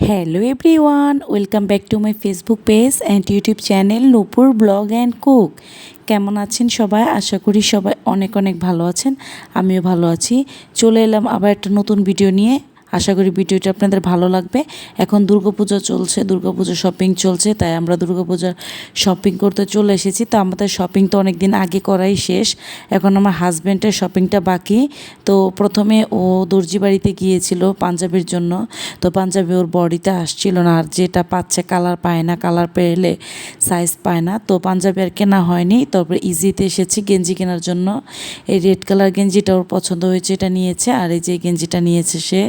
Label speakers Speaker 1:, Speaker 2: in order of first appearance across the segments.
Speaker 1: Hello everyone, welcome back to my Facebook page and YouTube channel Nupur blog and cook. কেমন আছেন সবাই? আশা করি সবাই অনেক অনেক ভালো আছেন। আমিও ভালো আছি। চলে এলাম আবার একটা নতুন ভিডিও নিয়ে। আশা করি ভিডিওটা আপনাদের ভালো লাগবে। এখন দুর্গাপূজা চলছে, দুর্গাপূজা শপিং চলছে, তাই আমরা দুর্গাপূজার শপিং করতে চলে এসেছি। তো আমাদের শপিং তো অনেক দিন আগে করাই শেষ, এখন আমার হাজব্যান্ডের শপিংটা বাকি। তো প্রথমে ও দর্জি বাড়িতে গিয়েছিল পাঞ্জাবির জন্য। তো পাঞ্জাবি ওর বডিতে আসছিল না, আর যেটা পাচ্ছে কালার পায় না, কালার পেলে সাইজ পায় না। তো পাঞ্জাবি আর কেনা হয়নি। তারপরে ইজিতে এসেছি গেঞ্জি কেনার জন্য। এই রেড কালার গেঞ্জিটা ওর পছন্দ হয়েছে, এটা নিয়েছে। আর এই যে গেঞ্জিটা নিয়েছে সে।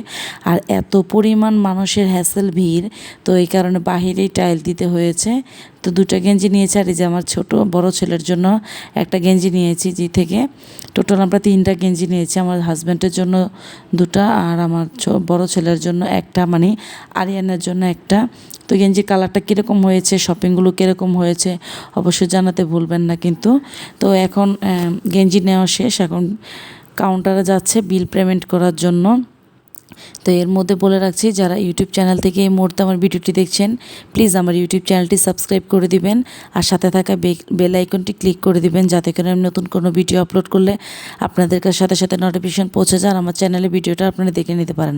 Speaker 1: আর এত পরিমাণ মানুষের হ্যাসেল ভিড়, তো এই কারণে বাহিরেই টাইল দিতে হয়েছে। তো দুটো গেঞ্জি নিয়েছে। আর এই যে আমার ছোট বড় ছেলের জন্য একটা গেঞ্জি নিয়েছি জি থেকে। টোটাল আমরা 3টা গেঞ্জি নিয়েছি, আমার হাজব্যান্ডের জন্য 2টা আর আমার বড় ছেলের জন্য একটা, মানে আরিয়ানের জন্য একটা। তো গেঞ্জির কালারটা কীরকম হয়েছে, শপিংগুলো কীরকম হয়েছে অবশ্যই জানাতে ভুলবেন না কিন্তু। তো এখন গেঞ্জি নেওয়া শেষ, এখন কাউন্টারে যাচ্ছে বিল পেমেন্ট করার জন্য। তো এর মধ্যে বলে রাখছি, যারা ইউটিউব চ্যানেল থেকে এই মুহূর্তে আমার ভিডিওটি দেখছেন, প্লিজ আমার ইউটিউব চ্যানেলটি সাবস্ক্রাইব করে দিবেন আর সাথে থাকা বেল আইকনটি ক্লিক করে দিবেন, যাতে করে আমি নতুন কোনো ভিডিও আপলোড করলে আপনাদের সাথে সাথে নোটিফিকেশন পৌঁছে যায়, আমার চ্যানেলে ভিডিওটা আপনারা দেখে নিতে পারেন।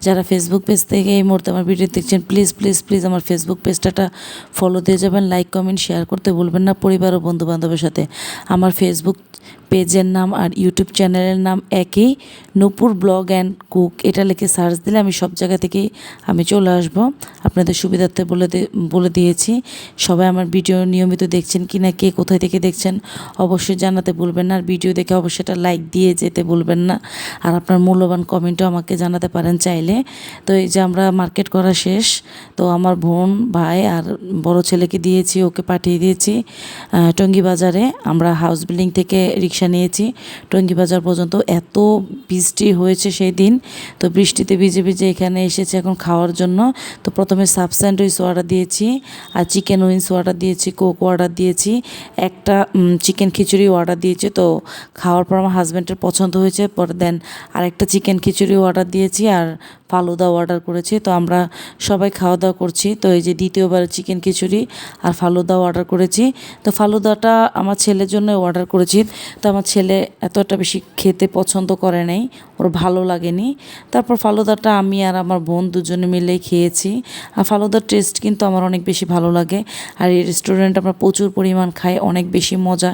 Speaker 1: যারা ফেসবুক পেজ থেকে এই মুহূর্তে আমার ভিডিও দেখছেন, প্লিজ প্লিজ প্লিজ আমার ফেসবুক পেজটা ফলো দিয়ে যাবেন, লাইক কমেন্ট শেয়ার করতে ভুলবেন না পরিবার ও বন্ধুবান্ধবের সাথে। আমার ফেসবুক পেজের নাম আর ইউটিউব চ্যানেলের নাম একই, নূপুর ব্লগ অ্যান্ড কুক। এটা লিখে সার্চ দিলে আমি সব জায়গা থেকেই আমি চলে আসবো। আপনাদের সুবিধার্থে বলে দিয়েছি। সবাই আমার ভিডিও নিয়মিত দেখছেন কি না, কে কোথায় থেকে দেখছেন অবশ্যই জানাতে ভুলবেন না। আর ভিডিও দেখে অবশ্যই একটা লাইক দিয়ে যেতে ভুলবেন না। আর আপনার মূল্যবান কমেন্টও আমাকে জানাতে পারেন চাইলে। তো এই যে আমরা মার্কেট করা শেষ, তো আমার বোন ভাই আর বড় ছেলেকে দিয়েছি, ওকে পাঠিয়ে দিয়েছি টঙ্গী বাজারে। আমরা হাউস বিল্ডিং থেকে রিক্সা নিয়েছি টঙ্গী বাজার পর্যন্ত। এত বৃষ্টি হয়েছে সেই দিন, তো বৃষ্টিতে ভিজে ভিজে এখানে এসেছে এখন খাওয়ার জন্য। তো প্রথমে সাব স্যান্ডউইচ অর্ডার দিয়েছি, আর চিকেন উইংস অর্ডার দিয়েছি, কোক অর্ডার দিয়েছি, একটা চিকেন খিচুড়ি অর্ডার দিয়েছি। তো খাওয়ার পর আমার হাজব্যান্ডের পছন্দ হয়েছে, পরে দেন আরেকটা চিকেন খিচুড়ি অর্ডার দিয়েছি আর ফালুদা অর্ডার করেছি। তো আমরা সবাই খাওয়া দাওয়া করছি। তো এই যে দ্বিতীয়বার চিকেন খিচুড়ি আর ফালুদাও অর্ডার করেছি। তো ফালুদাটা আমার ছেলের জন্য অর্ডার করেছি। তো আমার ছেলে এতটা বেশি খেতে পছন্দ করে নাই, ওর ভালো লাগেনি। তারপর ফালুদাটা আমি আর আমার বোন দুজনে মিলেই খেয়েছি। আর ফালুদার টেস্ট কিন্তু আমার অনেক বেশি ভালো লাগে। আর এই রেস্টুরেন্ট আমরা প্রচুর পরিমাণ খাই, অনেক বেশি মজা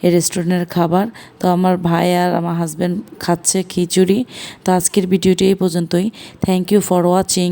Speaker 1: এই রেস্টুরেন্টের খাবার। তো আমার ভাই আর আমার হাজব্যান্ড খাচ্ছে খিচুড়ি। তো আজকের ভিডিওটি এই পর্যন্তই। Thank you for watching.